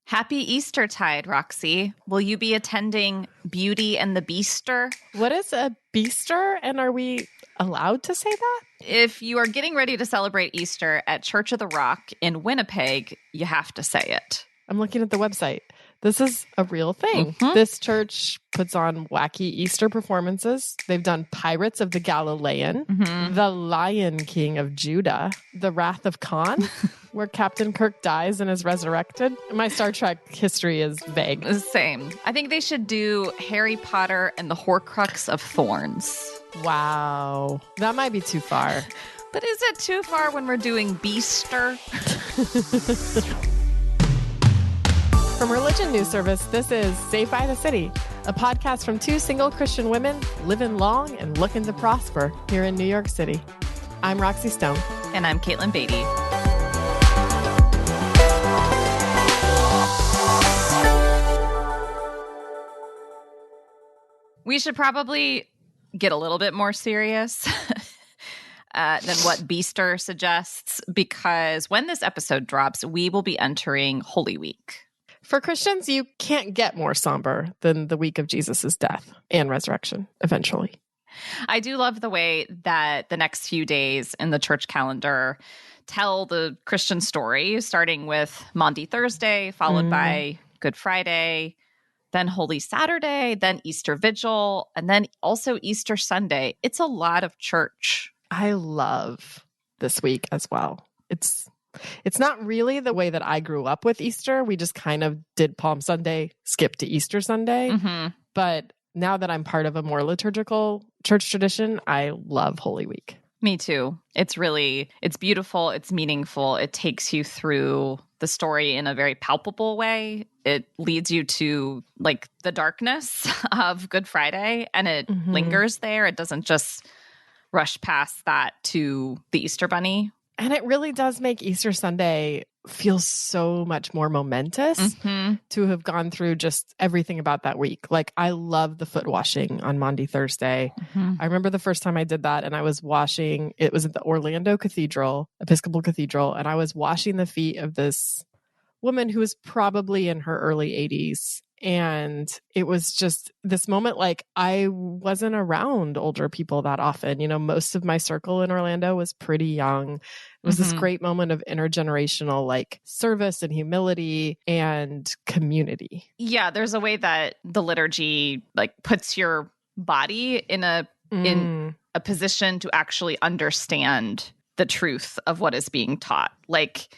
Happy Eastertide, Roxy. Will you be attending Beauty and the Beaster? What is a beaster, and are we allowed to say that? If you are getting ready to celebrate Easter at Church of the Rock in Winnipeg, you have to say it. I'm looking at the website. This is a real thing. Mm-hmm. This church puts on wacky Easter performances. They've done Pirates of the Galilean, The Lion King of Judah, The Wrath of Khan, where Captain Kirk dies and is resurrected. My Star Trek history is vague. Same. I think they should do Harry Potter and the Horcrux of Thorns. Wow. That might be too far. But is it too far when we're doing Beaster? From Religion News Service, this is Saved by the City, a podcast from two single Christian women living long and looking to prosper here in New York City. I'm Roxy Stone. And I'm Katelyn Beatty. We should probably get a little bit more serious than what Beaster suggests, because when this episode drops, we will be entering Holy Week. For Christians, you can't get more somber than the week of Jesus' death and resurrection, eventually. I do love the way that the next few days in the church calendar tell the Christian story, starting with Maundy Thursday, followed by Good Friday, then Holy Saturday, then Easter Vigil, and then also Easter Sunday. It's a lot of church. I love this week as well. It's not really the way that I grew up with Easter. We just kind of did Palm Sunday, skipped to Easter Sunday. But now that I'm part of a more liturgical church tradition, I love Holy Week. Me too. It's beautiful. It's meaningful. It takes you through the story in a very palpable way. It leads you to like the darkness of Good Friday, and it lingers there. It doesn't just rush past that to the Easter Bunny. And it really does make Easter Sunday feel so much more momentous to have gone through just everything about that week. Like, I love the foot washing on Maundy Thursday. I remember the first time I did that, and I was washing, it was at the Orlando Cathedral, Episcopal Cathedral, and I was washing the feet of this woman who was probably in her early 80s. And it was just this moment, like, I wasn't around older people that often. You know, most of my circle in Orlando was pretty young. It was this great moment of intergenerational, like, service and humility and community. Yeah, there's a way that the liturgy, like, puts your body in a position to actually understand the truth of what is being taught. Like,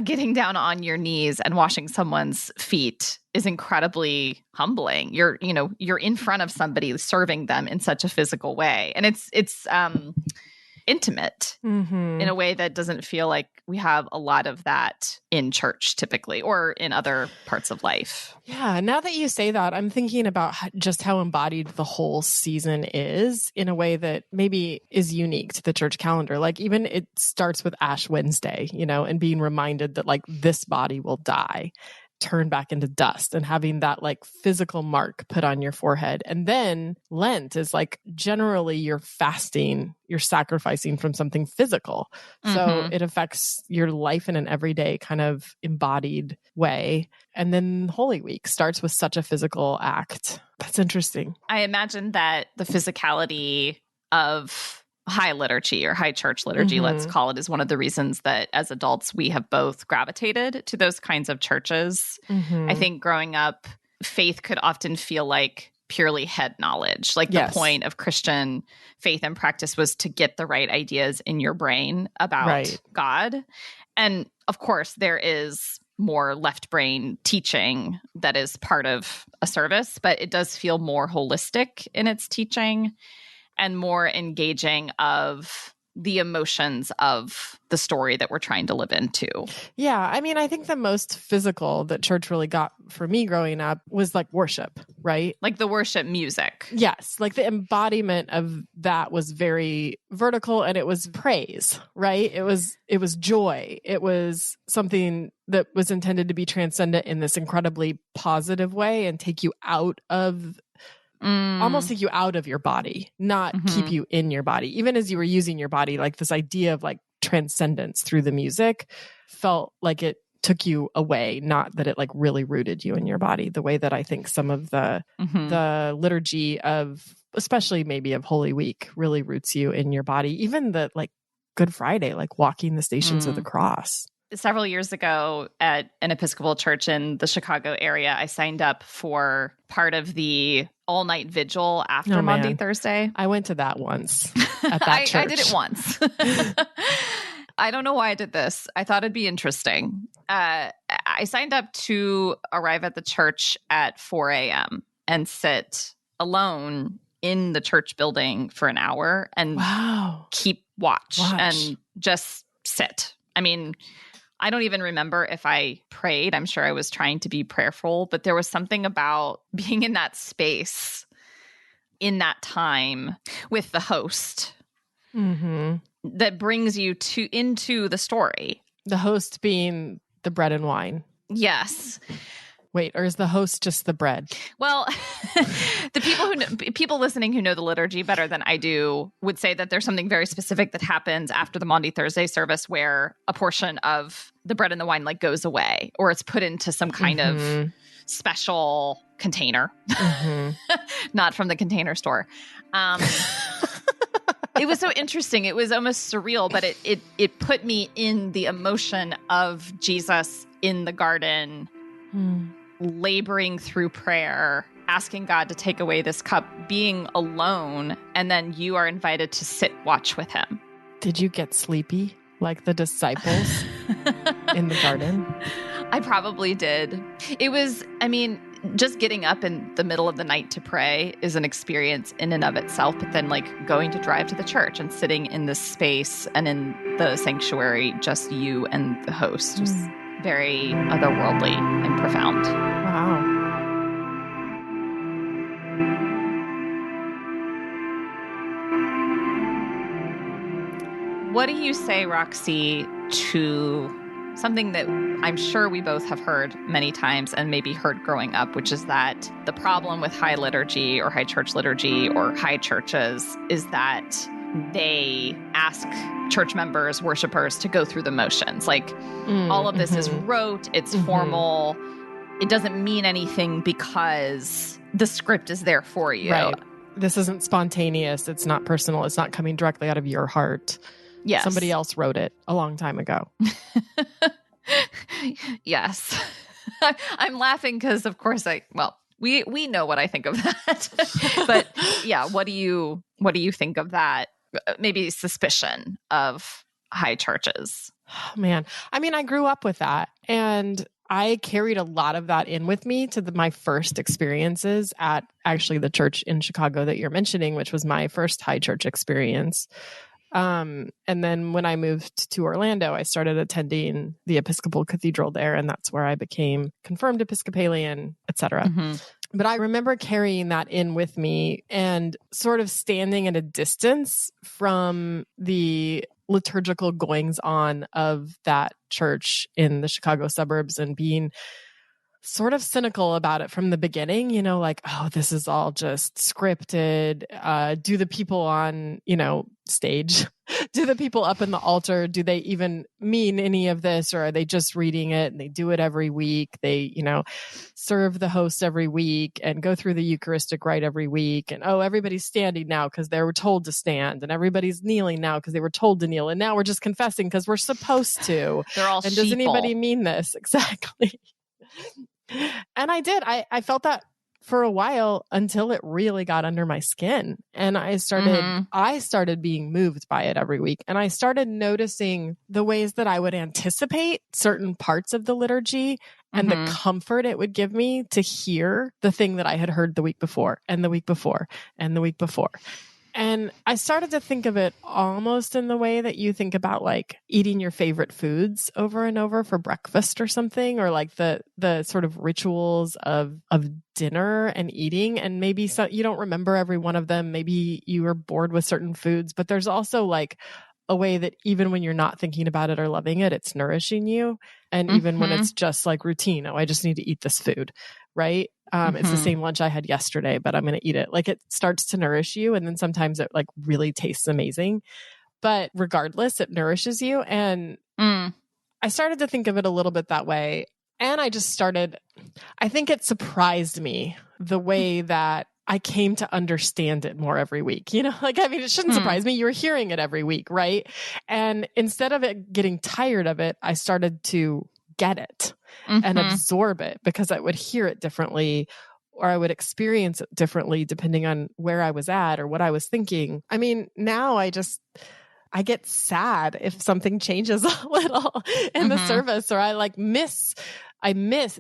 getting down on your knees and washing someone's feet is incredibly humbling. You're in front of somebody serving them in such a physical way. And it's intimate in a way that doesn't feel like we have a lot of that in church typically, or in other parts of life. Yeah. Now that you say that, I'm thinking about just how embodied the whole season is in a way that maybe is unique to the church calendar. Like, even it starts with Ash Wednesday, and being reminded that, like, this body will die, turn back into dust, and having that, like, physical mark put on your forehead. And then Lent is, like, generally you're fasting, you're sacrificing from something physical. So it affects your life in an everyday kind of embodied way. And then Holy Week starts with such a physical act. That's interesting. I imagine that the physicality of high liturgy, or high church liturgy, let's call it, is one of the reasons that as adults we have both gravitated to those kinds of churches. I think growing up, faith could often feel like purely head knowledge. Like, the point of Christian faith and practice was to get the right ideas in your brain about God. And of course, there is more left brain teaching that is part of a service, but it does feel more holistic in its teaching and more engaging of the emotions of the story that we're trying to live into. Yeah. I mean, I think the most physical that church really got for me growing up was, like, worship, right? Like the worship music. Yes. Like, the embodiment of that was very vertical, and it was praise, right? It was joy. It was something that was intended to be transcendent in this incredibly positive way and take you out of almost take you out of your body, not keep you in your body. Even as you were using your body, like, this idea of, like, transcendence through the music felt like it took you away, not that it like really rooted you in your body, the way that I think some of the liturgy of, especially maybe of Holy Week, really roots you in your body. Even the like Good Friday, like walking the stations of the cross. Several years ago at an Episcopal Church in the Chicago area, I signed up for part of the all-night vigil after Maundy Thursday. I went to that once at that church. I did it once. I don't know why I did this. I thought it'd be interesting. I signed up to arrive at the church at 4 a.m. and sit alone in the church building for an hour and keep watch and just sit. I mean, I don't even remember if I prayed. I'm sure I was trying to be prayerful, but there was something about being in that space in that time with the host that brings you into the story. The host being the bread and wine. Yes. Wait, or is the host just the bread? Well, the people listening who know the liturgy better than I do would say that there's something very specific that happens after the Maundy Thursday service where a portion of the bread and the wine like goes away, or it's put into some kind of special container, not from the Container Store. It was so interesting. It was almost surreal, but it put me in the emotion of Jesus in the garden, laboring through prayer, asking God to take away this cup, being alone, and then you are invited to sit watch with him. Did you get sleepy like the disciples in the garden? I probably did. It was, I mean, just getting up in the middle of the night to pray is an experience in and of itself, but then like going to drive to the church and sitting in this space and in the sanctuary, just you and the host was very otherworldly and profound. Wow. What do you say, Roxy, to something that I'm sure we both have heard many times and maybe heard growing up, which is that the problem with high liturgy or high church liturgy or high churches is that they ask church members, worshipers to go through the motions. Like all of this is rote, it's formal. It doesn't mean anything because the script is there for you. Right. This isn't spontaneous. It's not personal. It's not coming directly out of your heart. Yes. Somebody else wrote it a long time ago. Yes. I'm laughing because, of course, we know what I think of that. But yeah, what do you think of that? Maybe suspicion of high churches. Oh, man. I mean, I grew up with that, and I carried a lot of that in with me to my first experiences at actually the church in Chicago that you're mentioning, which was my first high church experience. And then when I moved to Orlando, I started attending the Episcopal Cathedral there, and that's where I became confirmed Episcopalian, etc. But I remember carrying that in with me and sort of standing at a distance from the liturgical goings on of that church in the Chicago suburbs and being sort of cynical about it from the beginning, you know, like, oh, this is all just scripted. Do the people on, stage, do the people up in the altar, do they even mean any of this? Or are they just reading it and they do it every week? They, serve the host every week and go through the Eucharistic rite every week. And, oh, everybody's standing now because they were told to stand. And everybody's kneeling now because they were told to kneel. And now we're just confessing because we're supposed to. They're all And sheeple. Does anybody mean this? Exactly. And I did. I felt that for a while until it really got under my skin. And I started being moved by it every week. And I started noticing the ways that I would anticipate certain parts of the liturgy and the comfort it would give me to hear the thing that I had heard the week before and the week before and the week before. And I started to think of it almost in the way that you think about like eating your favorite foods over and over for breakfast or something, or like the sort of rituals of dinner and eating. And maybe you don't remember every one of them. Maybe you were bored with certain foods, but there's also like a way that even when you're not thinking about it or loving it, it's nourishing you. And even when it's just like routine, oh, I just need to eat this food, right? It's the same lunch I had yesterday, but I'm going to eat it. Like it starts to nourish you. And then sometimes it like really tastes amazing, but regardless, it nourishes you. And I started to think of it a little bit that way. And I think it surprised me the way that I came to understand it more every week. You know, it shouldn't surprise me. You're hearing it every week, right? And instead of it getting tired of it, I started to get it and absorb it because I would hear it differently, or I would experience it differently depending on where I was at or what I was thinking. I mean, now I get sad if something changes a little in the service, or I miss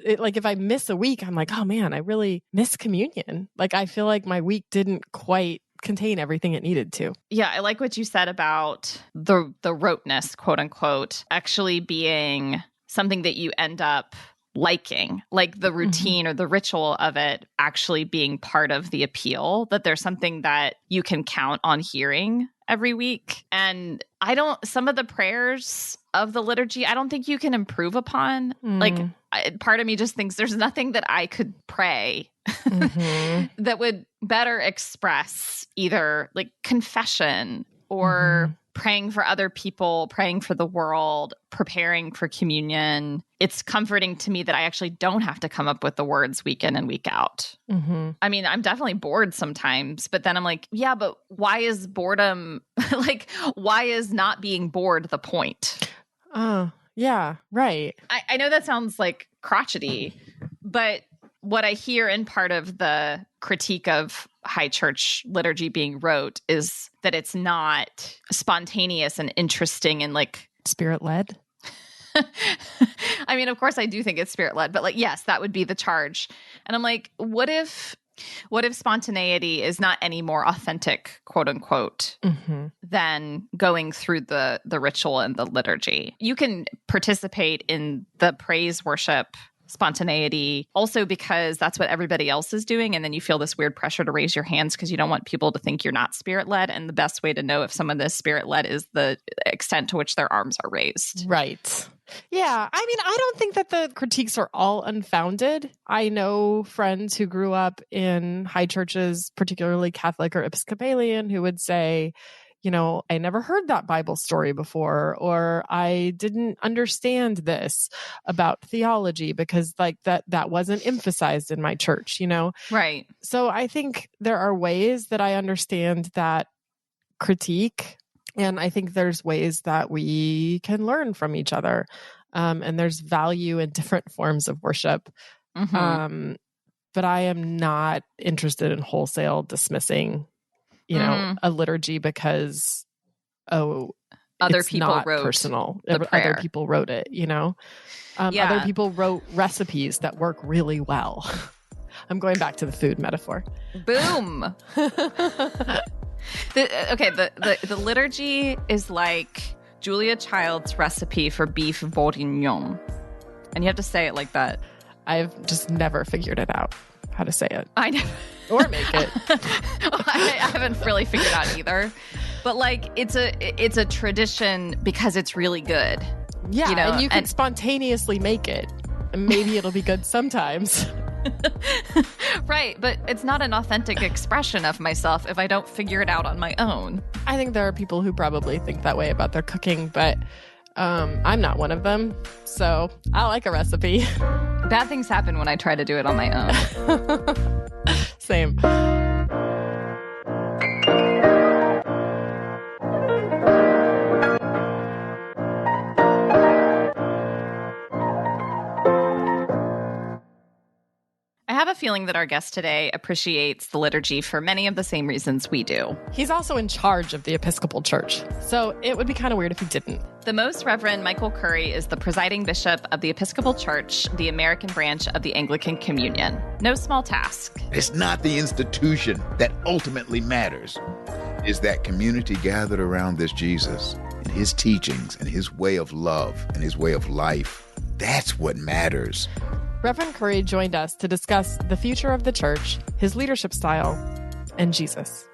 it. Like if I miss a week, I'm like, oh man, I really miss communion. Like I feel like my week didn't quite contain everything it needed to. Yeah, I like what you said about the roteness, quote unquote, actually being something that you end up liking, like the routine or the ritual of it actually being part of the appeal, that there's something that you can count on hearing every week. And some of the prayers of the liturgy, I don't think you can improve upon. Part of me just thinks there's nothing that I could pray that would better express either like confession or praying for other people, praying for the world, preparing for communion. It's comforting to me that I actually don't have to come up with the words week in and week out. I mean, I'm definitely bored sometimes, but then I'm like, yeah, but why is boredom, why is not being bored the point? Oh, yeah, right. I know that sounds like crotchety, but what I hear in part of the critique of high church liturgy being rote is that it's not spontaneous and interesting and like spirit-led. I mean, of course I do think it's spirit-led, but yes, that would be the charge. And I'm like, what if spontaneity is not any more authentic, quote unquote, than going through the ritual and the liturgy? You can participate in the praise worship spontaneity also because that's what everybody else is doing, and then you feel this weird pressure to raise your hands because you don't want people to think you're not spirit-led, and the best way to know if someone is spirit-led is the extent to which their arms are raised. Right. Yeah. I mean, I don't think that the critiques are all unfounded. I know friends who grew up in high churches, particularly Catholic or Episcopalian, who would say, you know, I never heard that Bible story before, or I didn't understand this about theology because that wasn't emphasized in my church, you know? Right. So I think there are ways that I understand that critique, and I think there's ways that we can learn from each other. And there's value in different forms of worship. But I am not interested in wholesale dismissing a liturgy because, other people wrote personal. The prayer. Other people wrote it, you know? Other people wrote recipes that work really well. I'm going back to the food metaphor. Boom. The liturgy is like Julia Child's recipe for beef bourguignon. And you have to say it like that. I've just never figured it out how to say it. I know. Or make it. I haven't really figured out either. But like it's a tradition because it's really good. Yeah, and you can spontaneously make it. And maybe it'll be good sometimes. Right, but it's not an authentic expression of myself if I don't figure it out on my own. I think there are people who probably think that way about their cooking, but I'm not one of them. So I like a recipe. Bad things happen when I try to do it on my own. Same. I have a feeling that our guest today appreciates the liturgy for many of the same reasons we do. He's also in charge of the Episcopal Church, so it would be kind of weird if he didn't. The Most Reverend Michael Curry is the presiding bishop of the Episcopal Church, the American branch of the Anglican Communion. No small task. It's not the institution that ultimately matters. It's that community gathered around this Jesus and his teachings and his way of love and his way of life. That's what matters. Reverend Curry joined us to discuss the future of the church, his leadership style, and Jesus.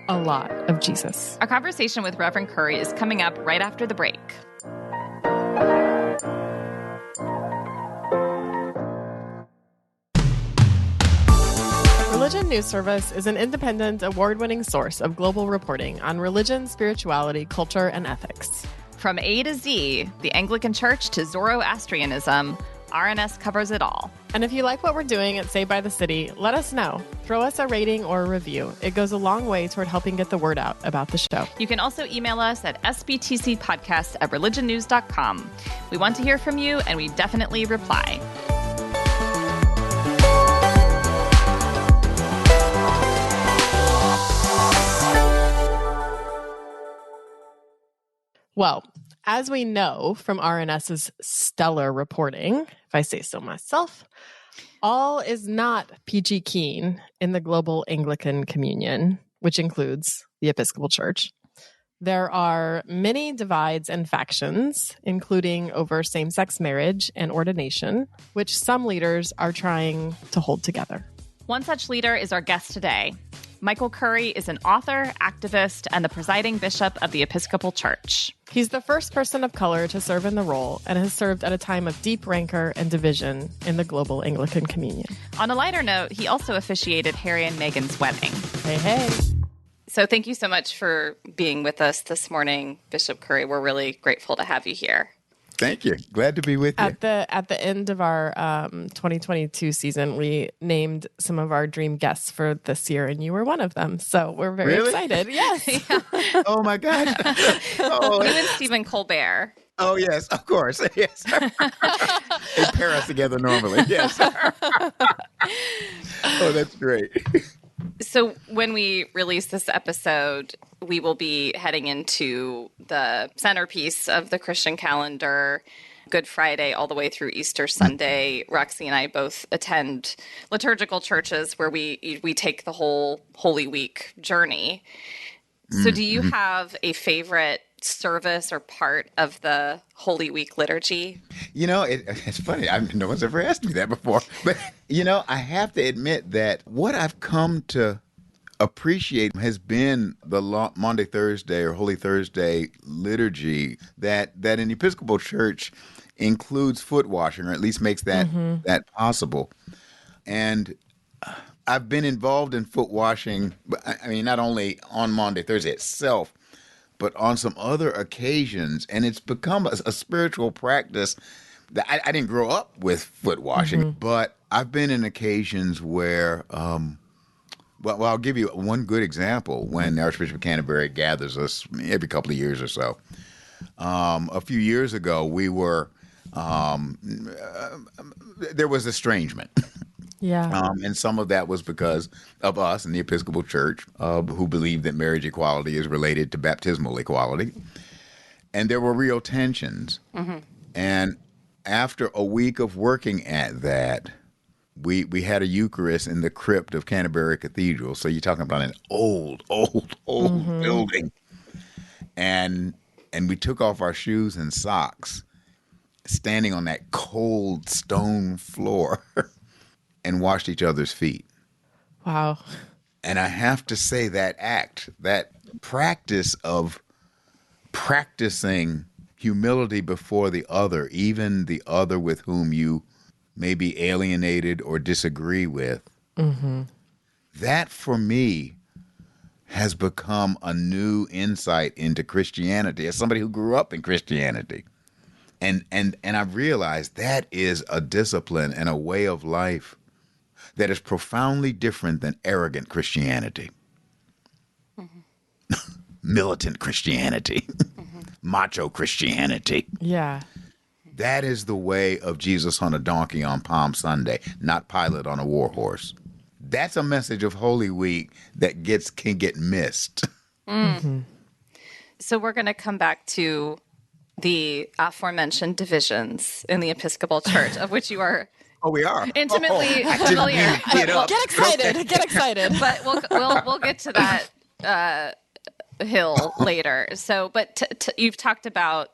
A lot of Jesus. Our conversation with Reverend Curry is coming up right after the break. Religion News Service is an independent, award-winning source of global reporting on religion, spirituality, culture, and ethics. From A to Z, the Anglican Church to Zoroastrianism, RNS covers it all. And if you like what we're doing at Saved by the City, let us know. Throw us a rating or a review. It goes a long way toward helping get the word out about the show. You can also email us at sbtcpodcast@religionnews.com. We want to hear from you, and we definitely reply. Well, as we know from RNS's stellar reporting, if I say so myself, all is not peachy keen in the global Anglican Communion, which includes the Episcopal Church. There are many divides and factions, including over same-sex marriage and ordination, which some leaders are trying to hold together. One such leader is our guest today. Michael Curry is an author, activist, and the presiding bishop of the Episcopal Church. He's the first person of color to serve in the role and has served at a time of deep rancor and division in the global Anglican Communion. On a lighter note, he also officiated Harry and Meghan's wedding. Hey, hey. So thank you so much for being with us this morning, Bishop Curry. We're really grateful to have you here. Thank you. Glad to be with you. At the end of our 2022 season, we named some of our dream guests for this year, and you were one of them. So we're very excited. Yes. Yeah. Oh, my gosh. You and Stephen Colbert. Oh, yes, of course. Yes. They pair us together normally. Yes. Oh, that's great. So when we release this episode, we will be heading into the centerpiece of the Christian calendar, Good Friday all the way through Easter Sunday. Roxy and I both attend liturgical churches where we take the whole Holy Week journey. So do you have a favorite service or part of the Holy Week liturgy? You know, it's funny. No one's ever asked me that before. But, I have to admit that what I've come to appreciate has been the Maundy Thursday or Holy Thursday liturgy that in the Episcopal Church includes foot washing, or at least makes that possible. And I've been involved in foot washing, I mean, not only on Maundy Thursday itself, but on some other occasions. And it's become a spiritual practice that I didn't grow up with foot washing, but I've been in occasions where, well, I'll give you one good example. When the Archbishop of Canterbury gathers us every couple of years or so, a few years ago, we were, there was estrangement. Yeah. And some of that was because of us in the Episcopal Church, who believe that marriage equality is related to baptismal equality. And there were real tensions. And after a week of working at that, we had a Eucharist in the crypt of Canterbury Cathedral. So you're talking about an old building. And we took off our shoes and socks, standing on that cold stone floor, and washed each other's feet. Wow. And I have to say that practice of practicing humility before the other, even the other with whom you may be alienated or disagree with, that for me has become a new insight into Christianity as somebody who grew up in Christianity. And I've realized that is a discipline and a way of life that is profoundly different than arrogant Christianity, militant Christianity, macho Christianity. Yeah. That is the way of Jesus on a donkey on Palm Sunday, not Pilate on a war horse. That's a message of Holy Week that can get missed. So we're going to come back to the aforementioned divisions in the Episcopal Church, of which you are we are intimately familiar. Get excited. Get excited. But we'll get to that hill later. So, but you've talked about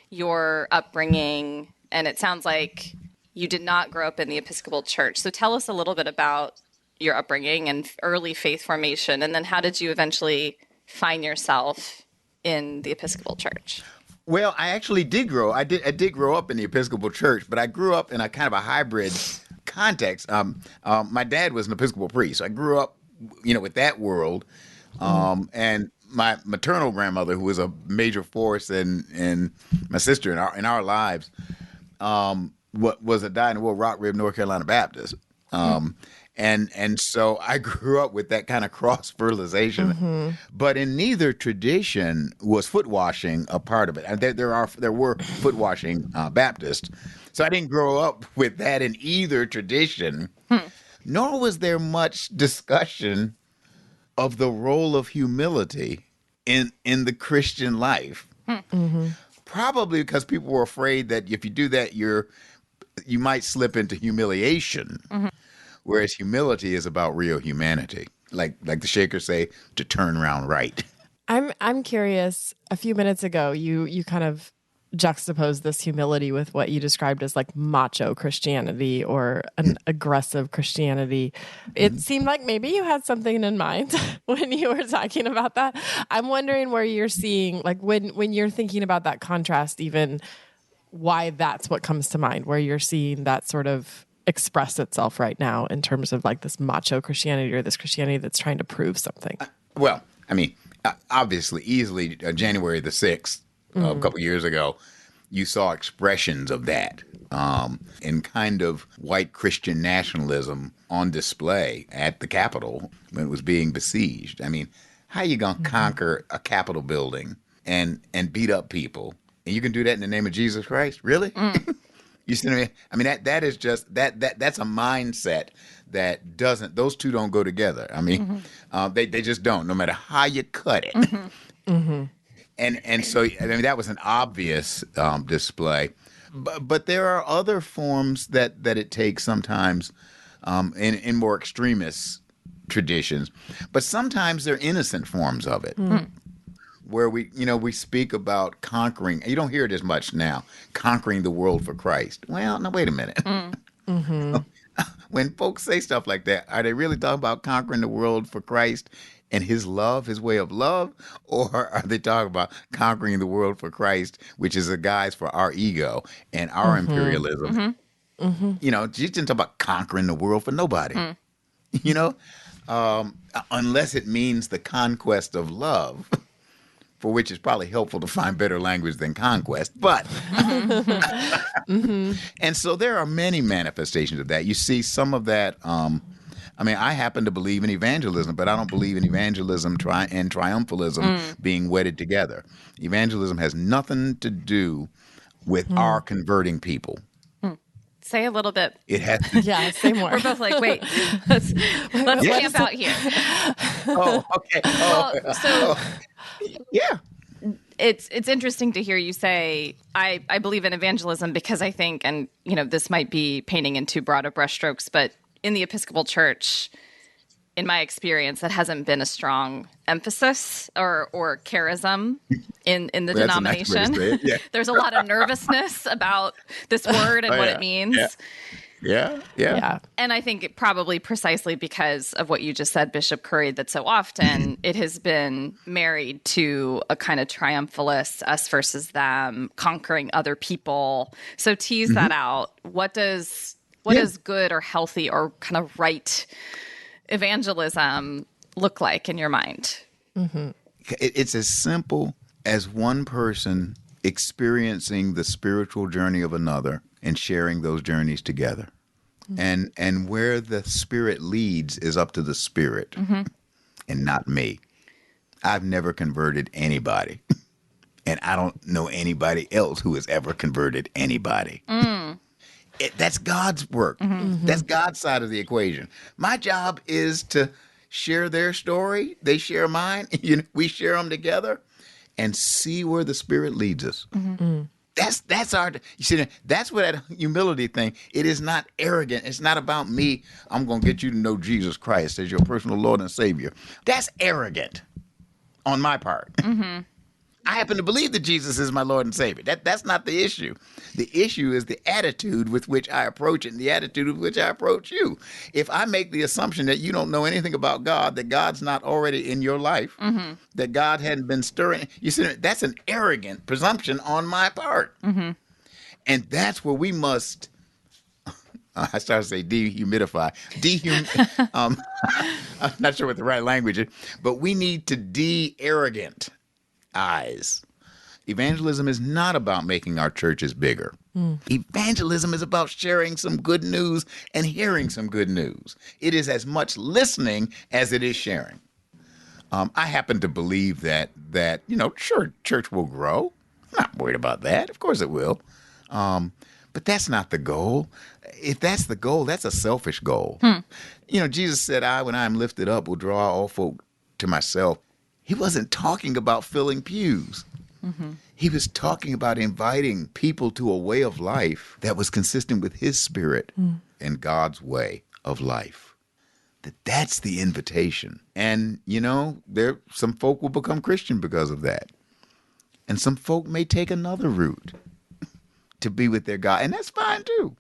your upbringing, and it sounds like you did not grow up in the Episcopal Church. So tell us a little bit about your upbringing and early faith formation, and then how did you eventually find yourself in the Episcopal Church? Well, I actually did grow. I did grow up in the Episcopal Church, but I grew up in a kind of a hybrid context. My dad was an Episcopal priest, so I grew up, with that world. And my maternal grandmother, who was a major force in my sister in our lives, was a dyed-in-the-wool Rock Rib, North Carolina Baptist. And so I grew up with that kind of cross-fertilization. But in neither tradition was foot washing a part of it. And there were foot washing Baptists. So I didn't grow up with that in either tradition, nor was there much discussion of the role of humility in the Christian life. Probably because people were afraid that if you do that, you might slip into humiliation. Whereas humility is about real humanity. Like the Shakers say, to turn around right. I'm curious, a few minutes ago, you kind of juxtaposed this humility with what you described as like macho Christianity or an aggressive Christianity. It seemed like maybe you had something in mind when you were talking about that. I'm wondering where you're seeing, like when you're thinking about that contrast, even why that's what comes to mind, where you're seeing that sort of express itself right now in terms of like this macho Christianity or this Christianity that's trying to prove something. Well, I mean, obviously, easily January the 6th, a couple years ago, you saw expressions of that in kind of white Christian nationalism on display at the Capitol when it was being besieged. I mean, how you going to conquer a Capitol building and beat up people? And you can do that in the name of Jesus Christ? Really? You see what I mean? I mean, that is just, that's a mindset that doesn't, those two don't go together. I mean, they just don't, no matter how you cut it. And so, I mean, that was an obvious display. But there are other forms that it takes sometimes in more extremist traditions. But sometimes they're innocent forms of it. Where we speak about conquering. You don't hear it as much now, conquering the world for Christ. Well, now, wait a minute. When folks say stuff like that, are they really talking about conquering the world for Christ and his love, his way of love? Or are they talking about conquering the world for Christ, which is a guise for our ego and our imperialism? You know, you didn't talk about conquering the world for nobody, you know, unless it means the conquest of love, for which it's probably helpful to find better language than conquest. But, and so there are many manifestations of that. You see some of that. I mean, I happen to believe in evangelism, but I don't believe in evangelism and triumphalism being wedded together. Evangelism has nothing to do with our converting people. Say a little bit. It has to. Yeah, say more. We're both like, wait, let's camp out here. Oh, okay. Yeah. It's interesting to hear you say, I believe in evangelism because I think, and this might be painting in too broad of brushstrokes, but in the Episcopal Church, in my experience, that hasn't been a strong emphasis or charism in the denomination. Nice yeah. There's a lot of nervousness about this word and what it means. Yeah. And I think probably precisely because of what you just said, Bishop Curry, that so often it has been married to a kind of triumphalist, us versus them, conquering other people. So tease that out. What does good or healthy or kind of right evangelism look like in your mind? It's as simple as one person experiencing the spiritual journey of another and sharing those journeys together. And where the Spirit leads is up to the Spirit and not me. I've never converted anybody. And I don't know anybody else who has ever converted anybody. That's God's work. That's God's side of the equation. My job is to share their story. They share mine. We share them together and see where the Spirit leads us. That's our, you see, that's what that humility thing, it is not arrogant. It's not about me. I'm going to get you to know Jesus Christ as your personal Lord and Savior. That's arrogant on my part. I happen to believe that Jesus is my Lord and Savior. That's not the issue. The issue is the attitude with which I approach it and the attitude with which I approach you. If I make the assumption that you don't know anything about God, that God's not already in your life, that God hadn't been stirring, you see, that's an arrogant presumption on my part. And that's where we must, I started to say dehumidify, I'm not sure what the right language is, but we need to de-arrogant eyes. Evangelism is not about making our churches bigger. Evangelism is about sharing some good news and hearing some good news. It is as much listening as it is sharing. I happen to believe that sure, church will grow. I'm not worried about that. Of course it will. But that's not the goal. If that's the goal, that's a selfish goal. Jesus said, when I am lifted up, will draw all folk to myself. He wasn't talking about filling pews. He was talking about inviting people to a way of life that was consistent with his spirit and God's way of life. That's the invitation. And, some folk will become Christian because of that. And some folk may take another route to be with their God. And that's fine, too.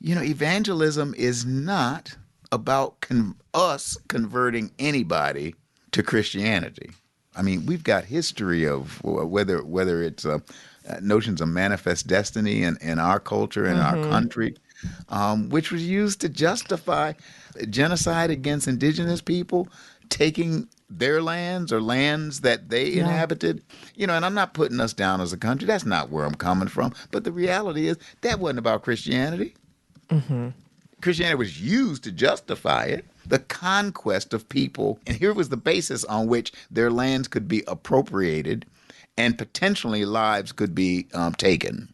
Evangelism is not about us converting anybody to Christianity. I mean, we've got history of whether it's notions of manifest destiny in our culture and our country, which was used to justify genocide against indigenous people, taking their lands or lands that they inhabited. And I'm not putting us down as a country. That's not where I'm coming from. But the reality is that wasn't about Christianity. Christianity was used to justify it, the conquest of people. And here was the basis on which their lands could be appropriated and potentially lives could be taken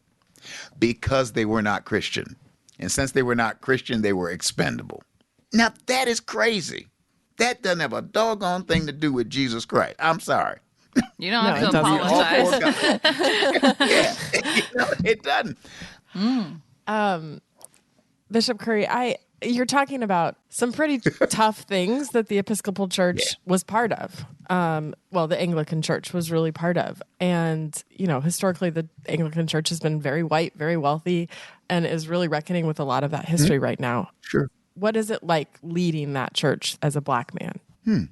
because they were not Christian. And since they were not Christian, they were expendable. Now, that is crazy. That doesn't have a doggone thing to do with Jesus Christ. I'm sorry. You don't have to apologize. It doesn't. Bishop Curry, you're talking about some pretty tough things that the Episcopal Church was part of. The Anglican Church was really part of. And, historically, the Anglican Church has been very white, very wealthy, and is really reckoning with a lot of that history right now. Sure. What is it like leading that church as a Black man?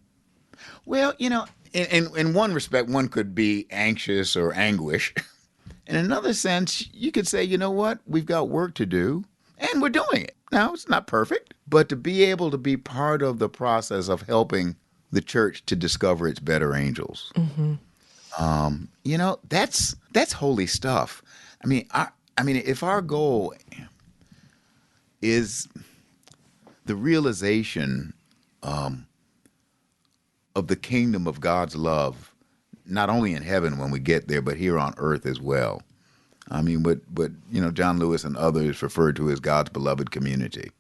Well, in one respect, one could be anxious or anguish. In another sense, you could say, you know what? We've got work to do, and we're doing it. Now, it's not perfect, but to be able to be part of the process of helping the church to discover its better angels, that's holy stuff. I mean, if our goal is the realization of the kingdom of God's love, not only in heaven when we get there, but here on earth as well. I mean, what John Lewis and others referred to as God's beloved community.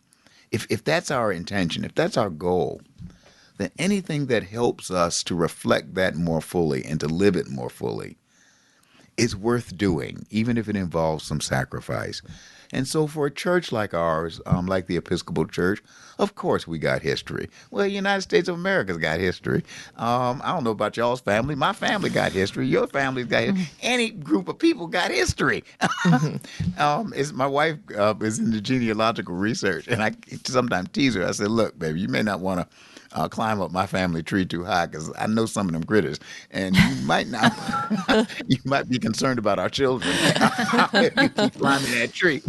If that's our intention, if that's our goal, then anything that helps us to reflect that more fully and to live it more fully is worth doing, even if it involves some sacrifice. And so for a church like ours, like the Episcopal Church, of course we got history. Well, the United States of America's got history. I don't know about y'all's family. My family got history. Your family's got history. Any group of people got history. My wife is into genealogical research, and I sometimes tease her. I said, look, baby, you may not want to climb up my family tree too high because I know some of them critters, and you might not. You might be concerned about our children if you keep climbing that tree.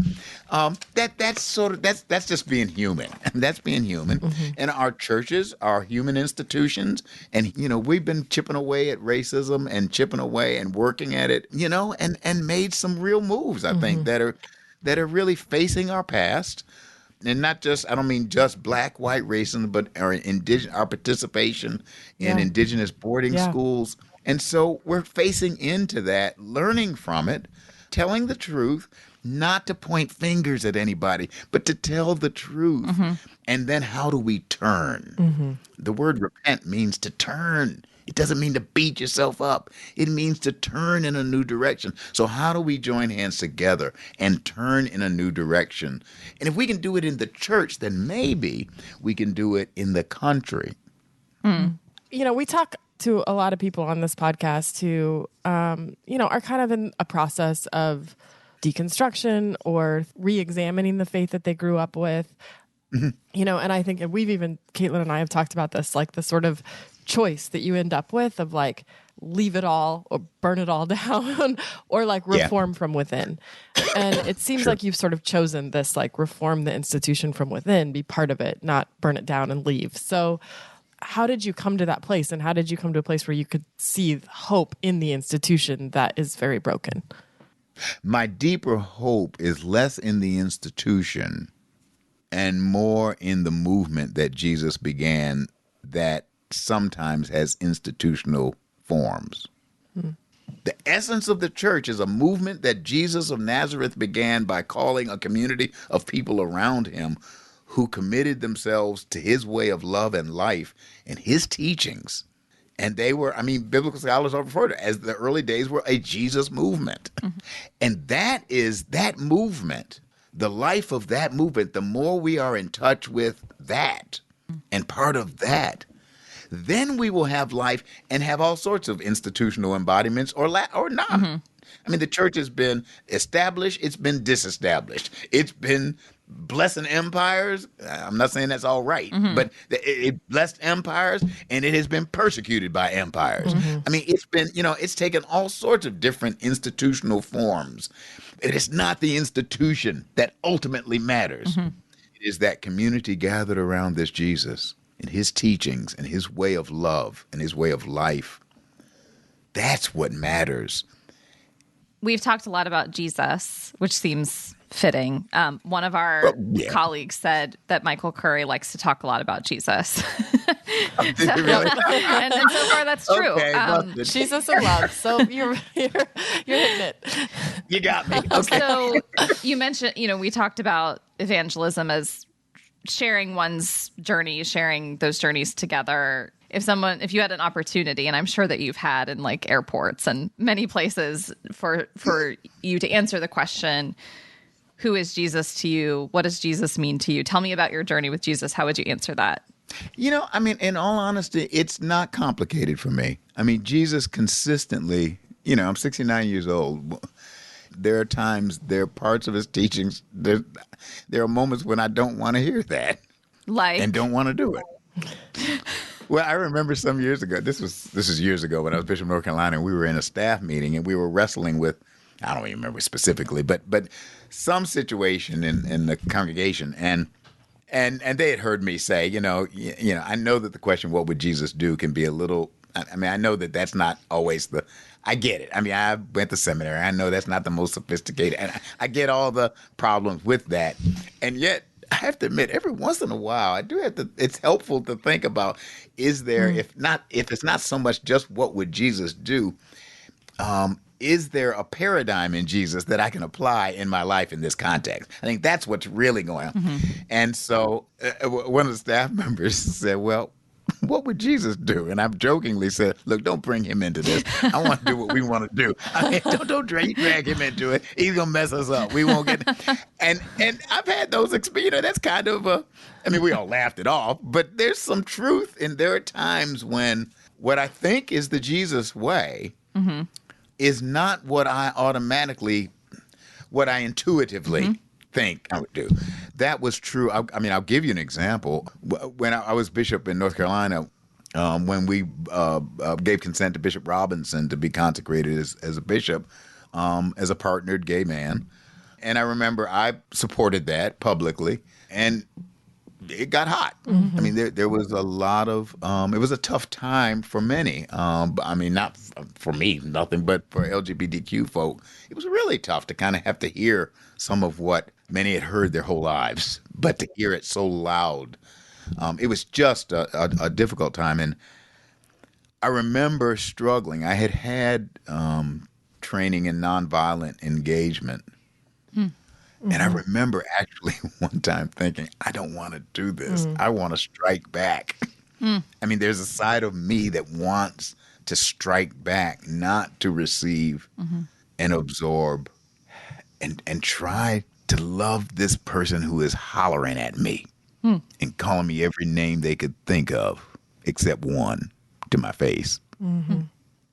That's just being human. That's being human. And our churches are human institutions, and we've been chipping away at racism and chipping away and working at it, and made some real moves. I think that are really facing our past. And not just, I don't mean just black, white racism, but our participation in indigenous boarding schools. And so we're facing into that, learning from it, telling the truth, not to point fingers at anybody, but to tell the truth. And then how do we turn? The word repent means to turn. It doesn't mean to beat yourself up. It means to turn in a new direction. So how do we join hands together and turn in a new direction? And if we can do it in the church, then maybe we can do it in the country. We talk to a lot of people on this podcast who, are kind of in a process of deconstruction or re-examining the faith that they grew up with. And I think, and Katelyn and I have talked about this, like the sort of choice that you end up with of like leave it all or burn it all down or like reform from within. And it seems like you've sort of chosen this, like reform the institution from within, be part of it, not burn it down and leave. So how did you come to that place? And how did you come to a place where you could see hope in the institution that is very broken? My deeper hope is less in the institution and more in the movement that Jesus began that sometimes has institutional forms. The essence of the church is a movement that Jesus of Nazareth began by calling a community of people around him who committed themselves to his way of love and life and his teachings. And they were, biblical scholars are referred to as the early days were a Jesus movement. And that movement, the life of that movement, the more we are in touch with that and part of that, then we will have life and have all sorts of institutional embodiments or not. The church has been established. It's been disestablished. It's been blessing empires. I'm not saying that's all right, but it blessed empires and it has been persecuted by empires. It's been, it's taken all sorts of different institutional forms. It is not the institution that ultimately matters. It is that community gathered around this Jesus and his teachings and his way of love and his way of life. That's what matters. We've talked a lot about Jesus, which seems fitting. One of our colleagues said that Michael Curry likes to talk a lot about Jesus. Did you really? and so far that's true. Okay, Jesus in love. So you're hitting it. You got me. Okay. So you mentioned, we talked about evangelism as sharing one's journey, sharing those journeys together. If you had an opportunity, and I'm sure that you've had in like airports and many places for you to answer the question, who is Jesus to you? What does Jesus mean to you? Tell me about your journey with Jesus. How would you answer that? In all honesty, it's not complicated for me. Jesus consistently, I'm 69 years old. There are parts of his teachings, there are moments when I don't want to hear that. And don't want to do it. Well, I remember some years ago, this is years ago when I was Bishop of North Carolina, and we were in a staff meeting and we were wrestling with, I don't even remember specifically, but some situation in the congregation, and they had heard me say, I know that the question, what would Jesus do, can be a little, I know that that's not always I get it. I went to seminary. I know that's not the most sophisticated, and I get all the problems with that. And yet, I have to admit, every once in a while, I do have to, it's helpful to think about, is there, if it's not so much just what would Jesus do, is there a paradigm in Jesus that I can apply in my life in this context? I think that's what's really going on. And so one of the staff members said, well, what would Jesus do? And I've jokingly said, look, don't bring him into this. I want to do what we want to do. Don't drag him into it. He's going to mess us up. We won't get and I've had those experiences. That's kind of we all laughed it off, but there's some truth. And there are times when what I think is the Jesus way is not what I intuitively think I would do. That was true. I'll give you an example. When I was bishop in North Carolina, when we gave consent to Bishop Robinson to be consecrated as a bishop, as a partnered gay man, and I remember I supported that publicly, and it got hot. There was a lot of, it was a tough time for many. Not for me, nothing, but for LGBTQ folk, it was really tough to kind of have to hear some of what many had heard their whole lives, but to hear it so loud, it was just a difficult time. And I remember struggling. I had training in nonviolent engagement. And I remember actually one time thinking, I don't want to do this. I want to strike back. There's a side of me that wants to strike back, not to receive and absorb and try to love this person who is hollering at me and calling me every name they could think of except one to my face.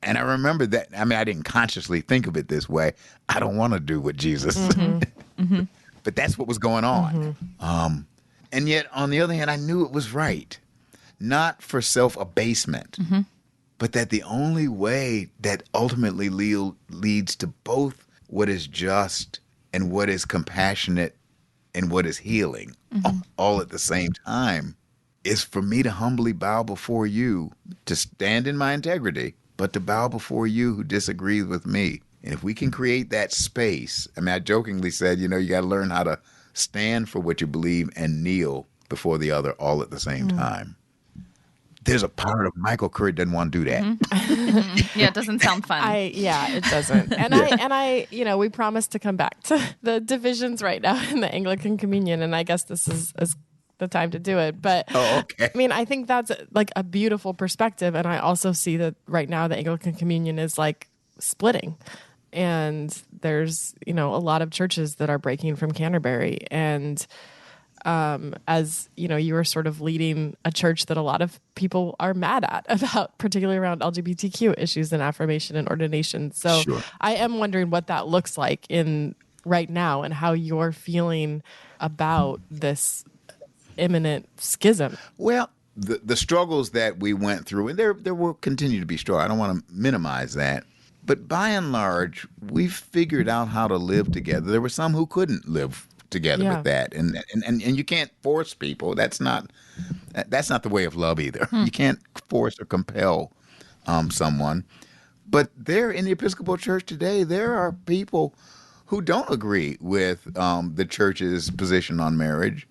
And I remember that. I didn't consciously think of it this way. I don't want to do what Jesus but that's what was going on. And yet, on the other hand, I knew it was right. Not for self-abasement, but that the only way that ultimately leads to both what is just and what is compassionate and what is healing all at the same time is for me to humbly bow before you, to stand in my integrity, but to bow before you who disagree with me. And if we can create that space, I mean, I jokingly said, you got to learn how to stand for what you believe and kneel before the other all at the same time. There's a part of Michael Curry doesn't want to do that. Mm-hmm. Yeah, it doesn't sound fun. It doesn't. And I, we promised to come back to the divisions right now in the Anglican Communion, and I guess this is the time to do it. But okay. I mean, I think that's like a beautiful perspective, and I also see that right now the Anglican Communion is like splitting, and there's a lot of churches that are breaking from Canterbury, and as you were sort of leading a church that a lot of people are mad at about, particularly around LGBTQ issues and affirmation and ordination. So sure. I am wondering what that looks like in right now and how you're feeling about this imminent schism. Well, the struggles that we went through, and there will continue to be struggles. I don't want to minimize that. But by and large, we've figured out how to live together. There were some who couldn't live together with that, and you can't force people. That's not the way of love either. You can't force or compel someone. But there in the Episcopal Church today, there are people who don't agree with the church's position on marriage.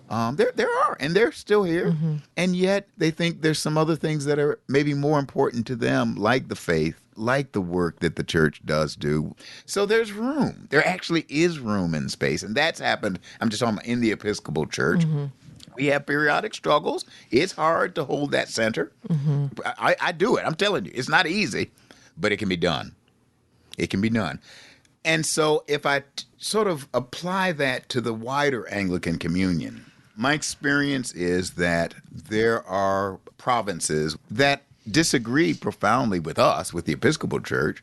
There are, and they're still here, and yet they think there's some other things that are maybe more important to them, like the faith, like the work that the church does do. So there's room. There actually is room in space, and that's happened. I'm just talking about in the Episcopal Church. We have periodic struggles. It's hard to hold that center. I do it. I'm telling you, it's not easy, but it can be done. It can be done. And so if I sort of apply that to the wider Anglican Communion, my experience is that there are provinces that disagree profoundly with us, with the Episcopal Church,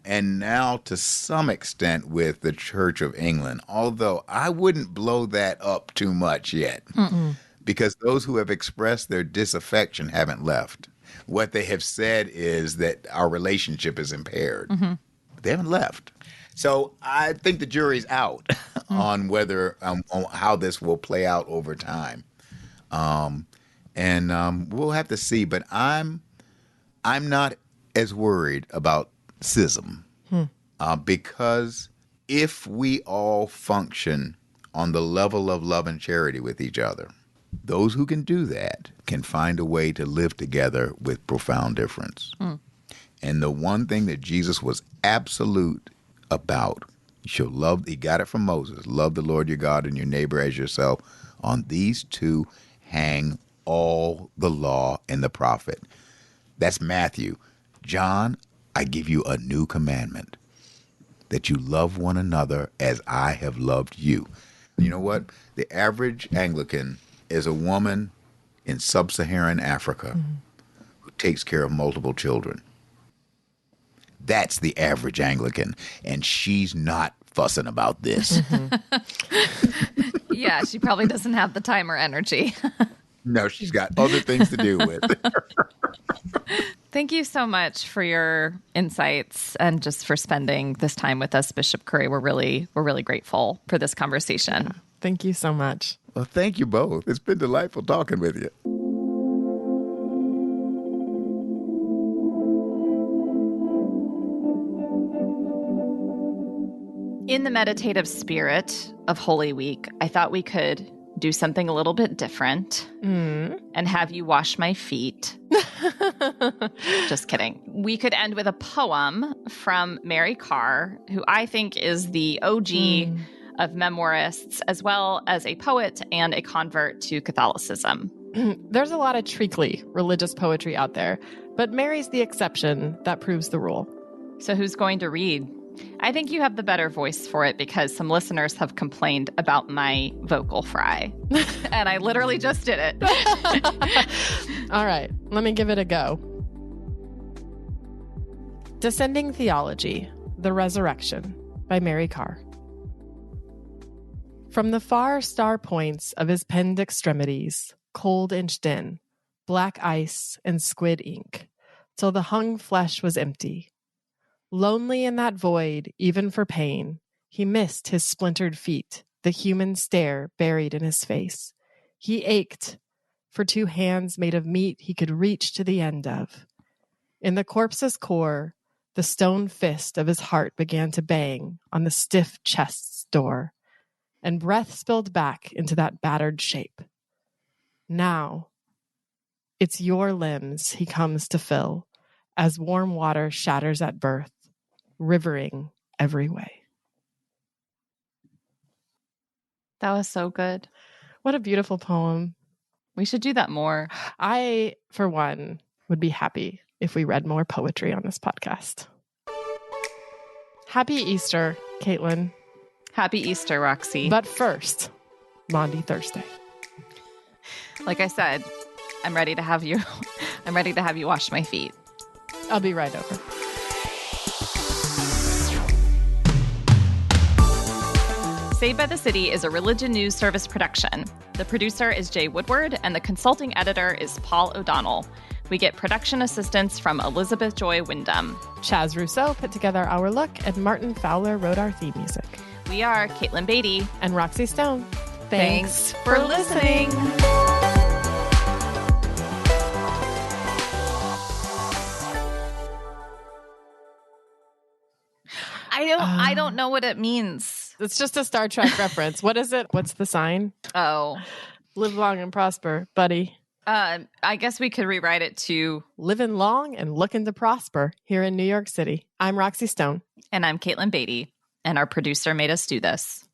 and now to some extent with the Church of England, although I wouldn't blow that up too much yet, because those who have expressed their disaffection haven't left. What they have said is that our relationship is impaired. They haven't left. So I think the jury's out on whether on how this will play out over time, and we'll have to see. But I'm not as worried about schism because if we all function on the level of love and charity with each other, those who can do that can find a way to live together with profound difference. And the one thing that Jesus was absolute about, you shall love, he got it from Moses, love the Lord your God and your neighbor as yourself. On these two hang all the law and the prophet. That's Matthew. John, I give you a new commandment, that you love one another as I have loved you. You know what? The average Anglican is a woman in sub-Saharan Africa who takes care of multiple children. That's the average Anglican, and she's not fussing about this. Yeah, she probably doesn't have the time or energy. No, she's got other things to do with. Thank you so much for your insights and just for spending this time with us, Bishop Curry. We're really grateful for this conversation. Yeah, thank you so much. Well, thank you both. It's been delightful talking with you. In the meditative spirit of Holy Week, I thought we could do something a little bit different and have you wash my feet. Just kidding. We could end with a poem from Mary Karr, who I think is the OG of memoirists, as well as a poet and a convert to Catholicism. There's a lot of treacly religious poetry out there, but Mary's the exception that proves the rule. So who's going to read? I think you have the better voice for it because some listeners have complained about my vocal fry. And I literally just did it. All right, let me give it a go. Descending Theology, The Resurrection by Mary Karr. From the far star points of his penned extremities, cold inched in, black ice and squid ink, till the hung flesh was empty. Lonely in that void, even for pain, he missed his splintered feet, the human stare buried in his face. He ached for 2 hands made of meat he could reach to the end of. In the corpse's core, the stone fist of his heart began to bang on the stiff chest's door, and breath spilled back into that battered shape. Now, it's your limbs he comes to fill, as warm water shatters at birth, rivering every way. That was so good. What a beautiful poem. We should do that more. I, for one, would be happy if we read more poetry on this podcast. Happy Easter, Katelyn. Happy Easter, Roxy. But first, Maundy Thursday. Like I said, I'm ready to have you wash my feet. I'll be right over. Saved by the City is a Religion News Service production. The producer is Jay Woodward, and the consulting editor is Paul O'Donnell. We get production assistance from Elizabeth Joy Wyndham. Chaz Rousseau put together our look, and Martin Fowler wrote our theme music. We are Katelyn Beatty and Roxy Stone. Thanks for listening. I don't know what it means. It's just a Star Trek reference. What is it? What's the sign? Oh. Live long and prosper, buddy. I guess we could rewrite it to living long and looking to prosper here in New York City. I'm Roxy Stone. And I'm Katelyn Beatty. And our producer made us do this.